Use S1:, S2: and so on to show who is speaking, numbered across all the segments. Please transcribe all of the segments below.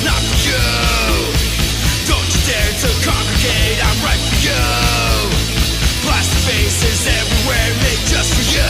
S1: not for you. Don't you dare to congregate, I'm right for you. Plastic faces everywhere, made just for you.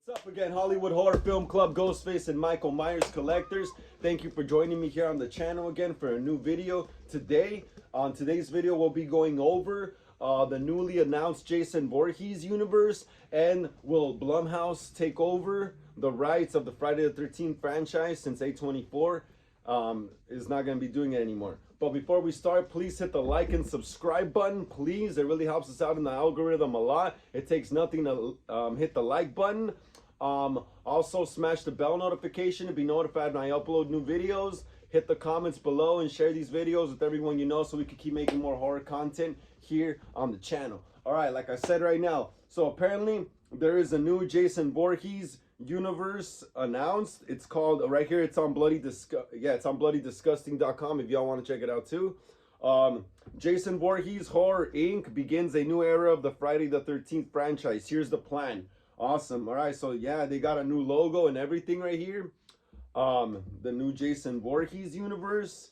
S2: What's up again, Hollywood Horror Film Club, Ghostface and Michael Myers collectors. Thank you for joining me here on the channel again for a new video. Today, on today's video, we'll be going over the newly announced Jason Voorhees universe, and will Blumhouse take over the rights of the Friday the 13th franchise since A24 is not going to be doing it anymore. But before we start, please hit the like and subscribe button, please. It really helps us out in the algorithm a lot. It takes nothing to hit the like button. Also smash the bell notification to be notified when I upload new videos. Hit the comments below and share these videos with everyone you know so we can keep making more horror content here on the channel. Alright, like I said right now, so apparently there is a new Jason Voorhees universe announced. It's called, right here, it's on bloodydisgusting.com if y'all want to check it out too. Jason Voorhees Horror Inc. begins a new era of the Friday the 13th franchise. Here's the plan. Awesome. All right, so yeah, they got a new logo and everything right here. The new Jason Voorhees universe.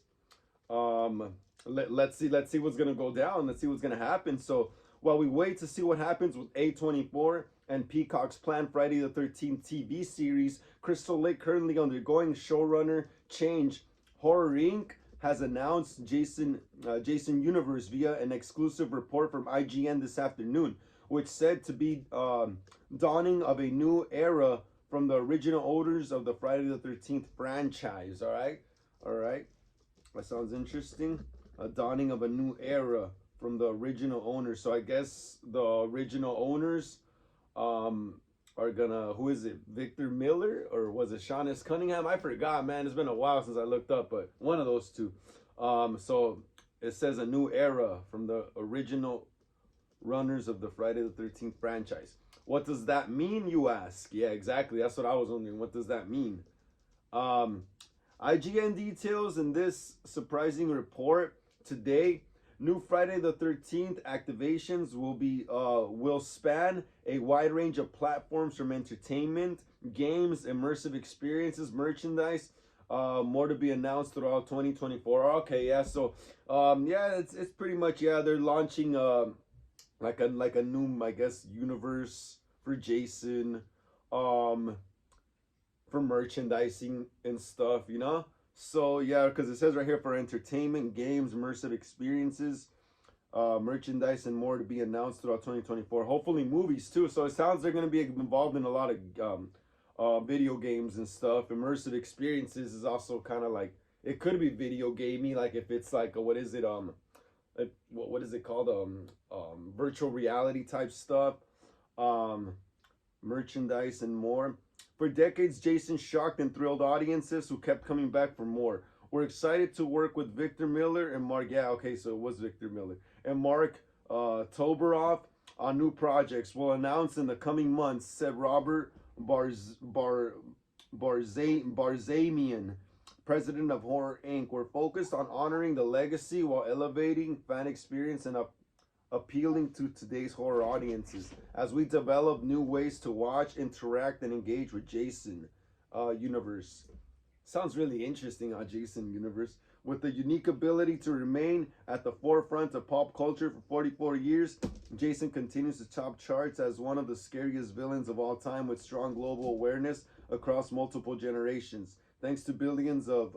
S2: Let's see what's gonna go down. Let's see what's gonna happen. So while we wait to see what happens with A24 and Peacock's planned Friday the 13th TV series, Crystal Lake, currently undergoing showrunner change, Horror Inc. has announced Jason Universe via an exclusive report from IGN this afternoon, which said to be dawning of a new era from the original owners of the Friday the 13th franchise. All right, that sounds interesting. A dawning of a new era from the original owners. So I guess the original owners are gonna, who is it, Victor Miller, or was it Sean S. Cunningham? I forgot, man. It's been a while since I looked up, but one of those two. So it says a new era from the original runners of the Friday the 13th franchise. What does that mean, you ask? Yeah, exactly. That's what I was wondering. What does that mean? IGN details in this surprising report today. New Friday the 13th activations will span a wide range of platforms, from entertainment, games, immersive experiences, merchandise. More to be announced throughout 2024. Okay, yeah. So, yeah, it's pretty much, yeah. They're launching like a new, I guess, universe for Jason, for merchandising and stuff, you know. So yeah, because it says right here, for entertainment, games, immersive experiences, merchandise, and more to be announced throughout 2024. Hopefully movies too. So it sounds they're going to be involved in a lot of video games and stuff. Immersive experiences is also kind of like, it could be video gamey, like if it's like what is it, what is it called, virtual reality type stuff, merchandise and more. For decades, Jason shocked and thrilled audiences who kept coming back for more. We're excited to work with Victor Miller and Mark, yeah, okay, so it was Victor Miller, and Mark Toberoff on new projects. We'll announce in the coming months, said Robert Barzamian, president of Horror Inc. We're focused on honoring the legacy while elevating fan experience and appealing to today's horror audiences as we develop new ways to watch, interact, and engage with Jason universe. Sounds really interesting on Jason universe. With the unique ability to remain at the forefront of pop culture for 44 years, Jason continues to top charts as one of the scariest villains of all time, with strong global awareness across multiple generations. Thanks to billions of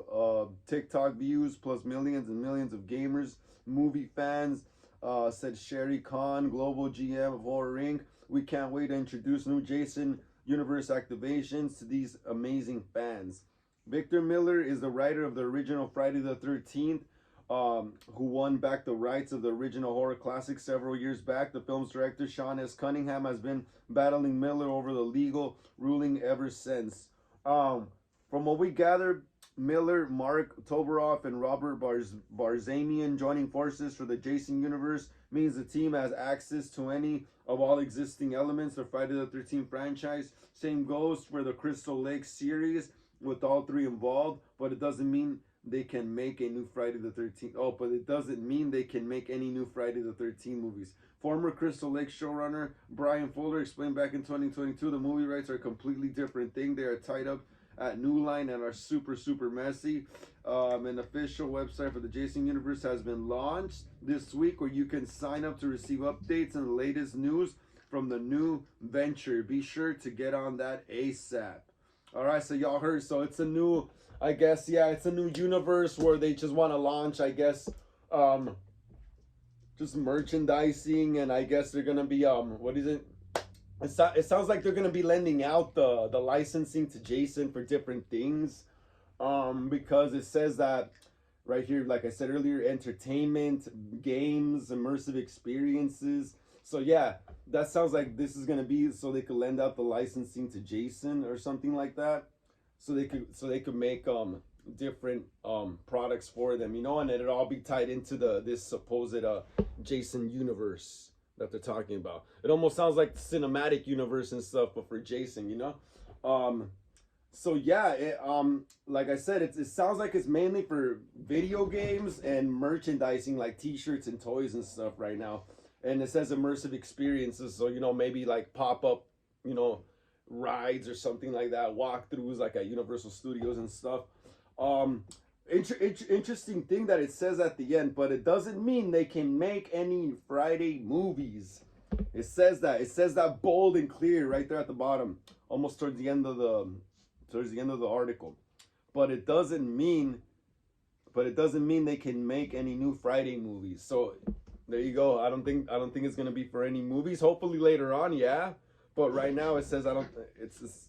S2: TikTok views, plus millions and millions of gamers, movie fans, said Sherry Khan, global GM of Horror Inc. We can't wait to introduce new Jason universe activations to these amazing fans. Victor Miller is the writer of the original Friday the 13th who won back the rights of the original horror classic several years back. The film's director, Sean S. Cunningham, has been battling Miller over the legal ruling ever since. From what we gathered, Miller, Mark Toberoff, and Robert Barzanian joining forces for the Jason universe means the team has access to any of all existing elements of Friday the 13th franchise. Same goes for the Crystal Lake series with all three involved, but it doesn't mean they can make a new Friday the 13th. Oh, but it doesn't mean they can make any new Friday the 13th movies. Former Crystal Lake showrunner Brian Fuller explained back in 2022 the movie rights are a completely different thing. They are tied up at New Line and are super messy. An official website for the Jason universe has been launched this week where you can sign up to receive updates and the latest news from the new venture. Be sure to get on that ASAP. All right, so y'all heard. So it's a new, I guess, yeah, it's a new universe where they just want to launch, I guess, just merchandising, and I guess they're gonna be what is it? It sounds like they're gonna be lending out the licensing to Jason for different things, because it says that right here, like I said earlier, entertainment, games, immersive experiences. So yeah, that sounds like this is gonna be so they could lend out the licensing to Jason or something like that, so they could make different products for them, you know, and it'll all be tied into this supposed Jason universe that they're talking about. It almost sounds like the cinematic universe and stuff, but for Jason, you know. So yeah, like I said, it sounds like it's mainly for video games and merchandising, like T-shirts and toys and stuff right now. And it says immersive experiences, so you know, maybe like pop up, you know, rides or something like that, walkthroughs like at Universal Studios and stuff. Interesting thing that it says at the end, but it doesn't mean they can make any Friday movies. It says that bold and clear right there at the bottom, almost towards the end of the article. But it doesn't mean they can make any new Friday movies. So there you go. I don't think it's gonna be for any movies. Hopefully later on, yeah. But right now it says it's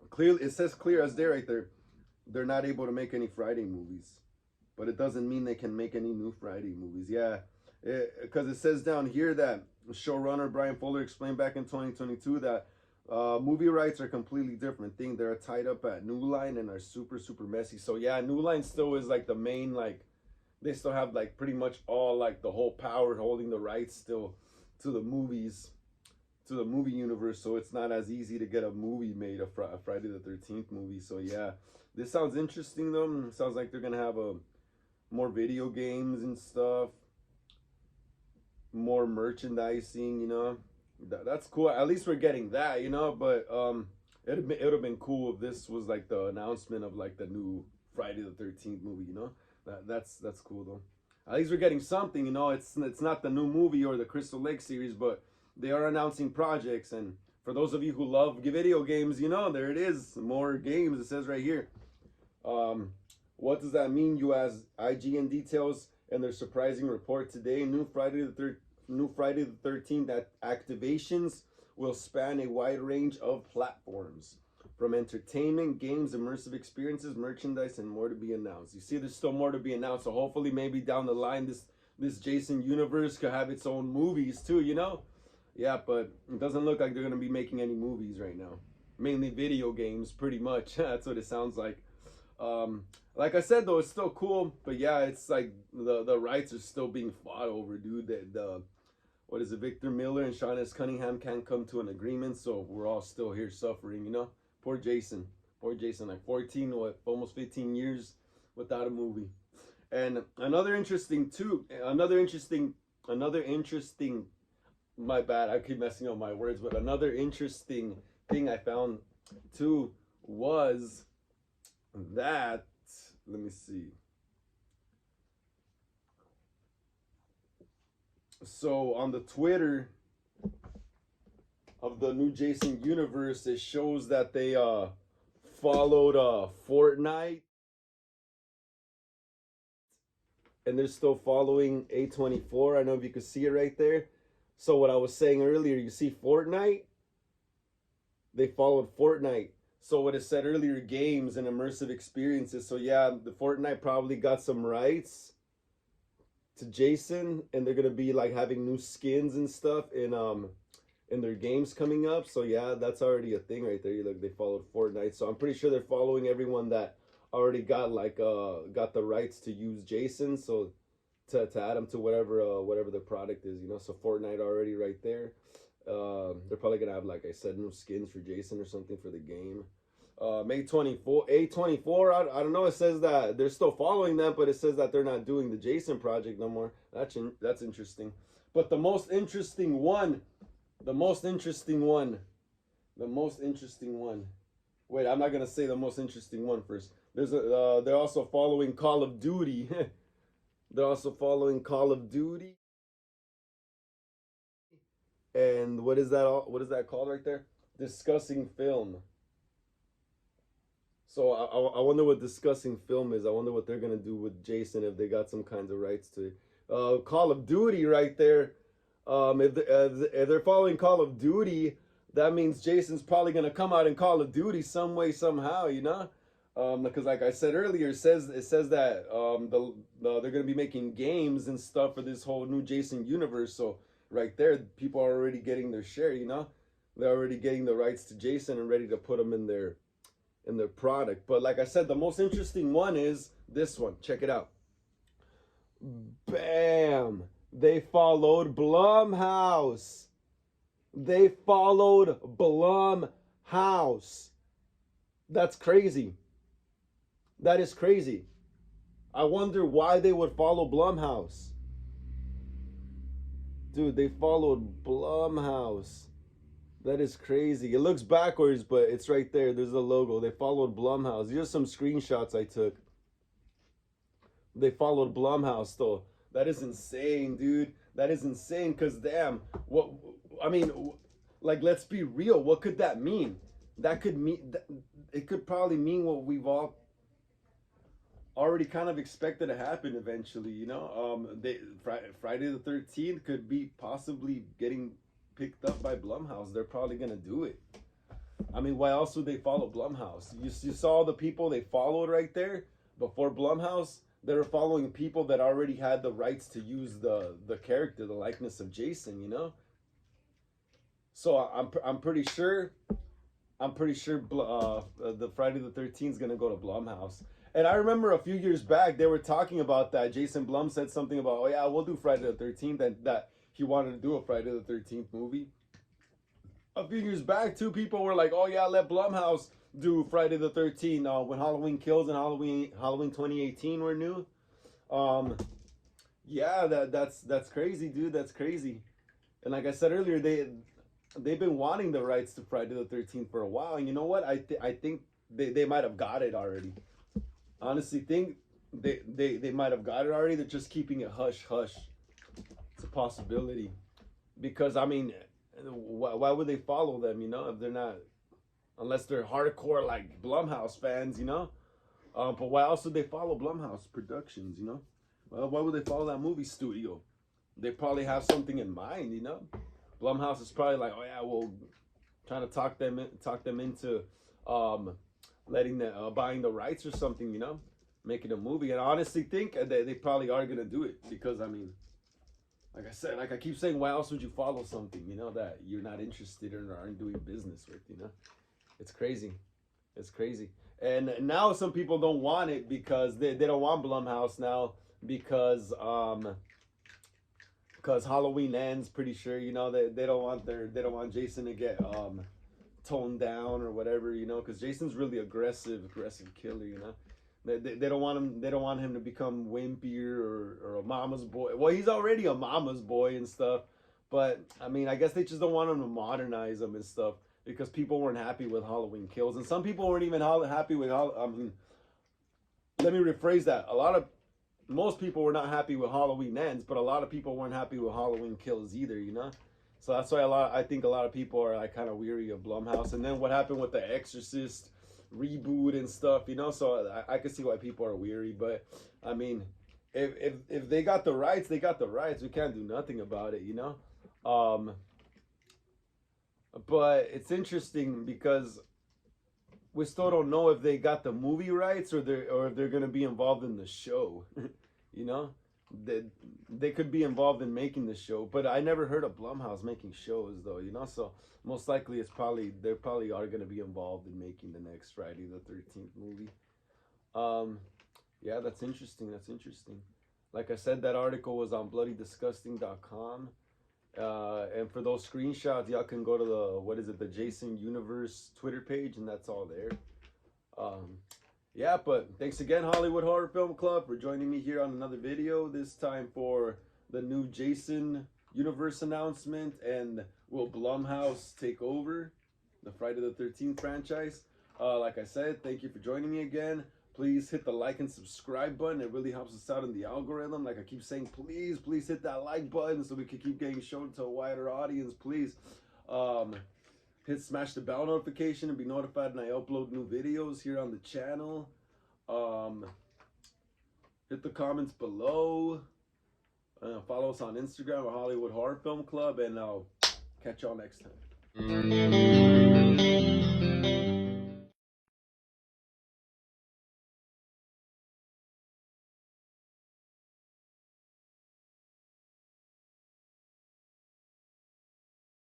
S2: clear. It says clear as day right there. They're not able to make any Friday movies, but it doesn't mean they can make any new Friday movies. Yeah, because it says down here that showrunner Brian Fuller explained back in 2022 that movie rights are a completely different thing. They're tied up at New Line and are super messy. So yeah, New Line still is like the main, like they still have like pretty much all like the whole power holding the rights still to the movies, to the movie universe. So it's not as easy to get a movie made, a Friday the 13th movie. So yeah, this sounds interesting though. It sounds like they're gonna have more video games and stuff, more merchandising, you know. That's cool. At least we're getting that, you know. But it would have been cool if this was like the announcement of like the new Friday the 13th movie, you know. That's cool though. At least we're getting something, you know. It's not the new movie or the Crystal Lake series, but they are announcing projects. And for those of you who love video games, you know, there it is, more games. It says right here. What does that mean? You ask. IGN details and their surprising report today. New Friday the 13th that activations will span a wide range of platforms, from entertainment, games, immersive experiences, merchandise, and more to be announced. You see, there's still more to be announced. So hopefully, maybe down the line, this Jason universe could have its own movies too. You know, yeah. But it doesn't look like they're gonna be making any movies right now. Mainly video games, pretty much. That's what it sounds like. Like I said though, it's still cool, but yeah, it's like the rights are still being fought over, dude. The what is it, Victor Miller and Sean S. Cunningham can't come to an agreement, so we're all still here suffering, you know. Poor Jason, like 14, what, almost 15 years without a movie. And another interesting, my bad, I keep messing up my words, but another interesting thing I found too was that, let me see. So on the Twitter of the new Jason universe, it shows that they followed Fortnite, and they're still following A24. I don't know if you can see it right there. So what I was saying earlier, you see Fortnite? They followed Fortnite. So what it said earlier, games and immersive experiences. So yeah, the Fortnite probably got some rights to Jason, and they're gonna be like having new skins and stuff in their games coming up. So yeah, that's already a thing right there. You look, they followed Fortnite, so I'm pretty sure they're following everyone that already got like got the rights to use Jason. So to add them to whatever the product is, you know. So Fortnite already right there. They're probably gonna have, like I said, new skins for Jason or something for the game. May 24, A24. I don't know. It says that they're still following them, but it says that they're not doing the Jason project no more. That's interesting. But the most interesting one, the most interesting one, the most interesting one. Wait, I'm not gonna say the most interesting one first. There's a. They're also following Call of Duty. They're also following Call of Duty. And what is that? What is that called right there? Discussing film. So I wonder what discussing film is. I wonder what they're gonna do with Jason if they got some kinds of rights to it. Call of Duty right there. If they're following Call of Duty, that means Jason's probably gonna come out in Call of Duty some way somehow, you know. Because like I said earlier, it says that they're gonna be making games and stuff for this whole new Jason universe. So right there, people are already getting their share, you know. They're already getting the rights to Jason and ready to put them in their product. But like I said, the most interesting one is this one. Check it out. Bam! They followed Blumhouse. They followed Blumhouse. That's crazy. That is crazy. I wonder why they would follow Blumhouse. Dude, they followed Blumhouse. That is crazy. It looks backwards, but it's right there. There's the logo. They followed Blumhouse. These are some screenshots I took. They followed Blumhouse, though. That is insane, dude. That is insane, because damn. What, I mean, like, let's be real. What could that mean? That could mean, it could probably mean what we've all already kind of expected to happen eventually, you know? Friday the 13th could be possibly getting picked up by Blumhouse. They're probably gonna do it. I mean, why else would they follow Blumhouse? You saw the people they followed right there before Blumhouse. They were following people that already had the rights to use the character, the likeness of Jason, you know. So I'm pretty sure the Friday the 13th is gonna go to Blumhouse. And I remember a few years back they were talking about that. Jason Blum said something about, oh yeah, we'll do Friday the 13th, and that he wanted to do a Friday the 13th movie. A few years back, two people were like, oh yeah, let Blumhouse do Friday the 13th when Halloween Kills and Halloween 2018 were new. Yeah, that's crazy, dude. That's crazy. And like I said earlier, they've been wanting the rights to Friday the 13th for a while. And you know what? I think they might have got it already. Honestly, think they might have got it already. They're just keeping it hush hush. It's a possibility, because I mean, why would they follow them? You know, if they're not, unless they're hardcore like Blumhouse fans, you know. But why else would they follow Blumhouse Productions? You know, well, why would they follow that movie studio? They probably have something in mind, you know. Blumhouse is probably like, oh yeah, well, trying to talk them into letting the buying the rights or something, you know, making a movie. And I honestly think they probably are gonna do it, because I mean, like I said, like I keep saying, why else would you follow something, you know, that you're not interested in or aren't doing business with, you know? It's crazy. It's crazy. And now some people don't want it because they don't want Blumhouse now, because Halloween ends, pretty sure, you know, they don't want Jason to get toned down or whatever, you know, because Jason's really aggressive killer, you know. They don't want him to become wimpier or a mama's boy. Well, he's already a mama's boy and stuff, but I mean, I guess they just don't want him to modernize him and stuff, because people weren't happy with Halloween Kills, and some people weren't even happy with let me rephrase that. Most people were not happy with Halloween Ends, but a lot of people weren't happy with Halloween Kills either, you know. So that's why I think a lot of people are like kind of weary of Blumhouse. And then what happened with the Exorcist reboot and stuff, you know, so I can see why people are weary. But I mean, if they got the rights, they got the rights. We can't do nothing about it, you know. But it's interesting because we still don't know if they got the movie rights or if they're gonna be involved in the show. You know, they could be involved in making the show. But I never heard of Blumhouse making shows though, you know. So most likely they probably are gonna be involved in making the next Friday the 13th movie. Um, yeah, that's interesting. That's interesting. Like I said, that article was on bloodydisgusting.com. And for those screenshots, y'all can go to the Jason Universe Twitter page, and that's all there. Yeah, but thanks again, Hollywood Horror Film Club, for joining me here on another video. This time for the new Jason Universe announcement, and will Blumhouse take over the Friday the 13th franchise? Like I said, thank you for joining me again. Please hit the like and subscribe button. It really helps us out in the algorithm. Like I keep saying, please hit that like button so we can keep getting shown to a wider audience. Please smash the bell notification and be notified when I upload new videos here on the channel. Hit the comments below. Follow us on Instagram at Hollywood Horror Film Club, and I'll catch y'all next time.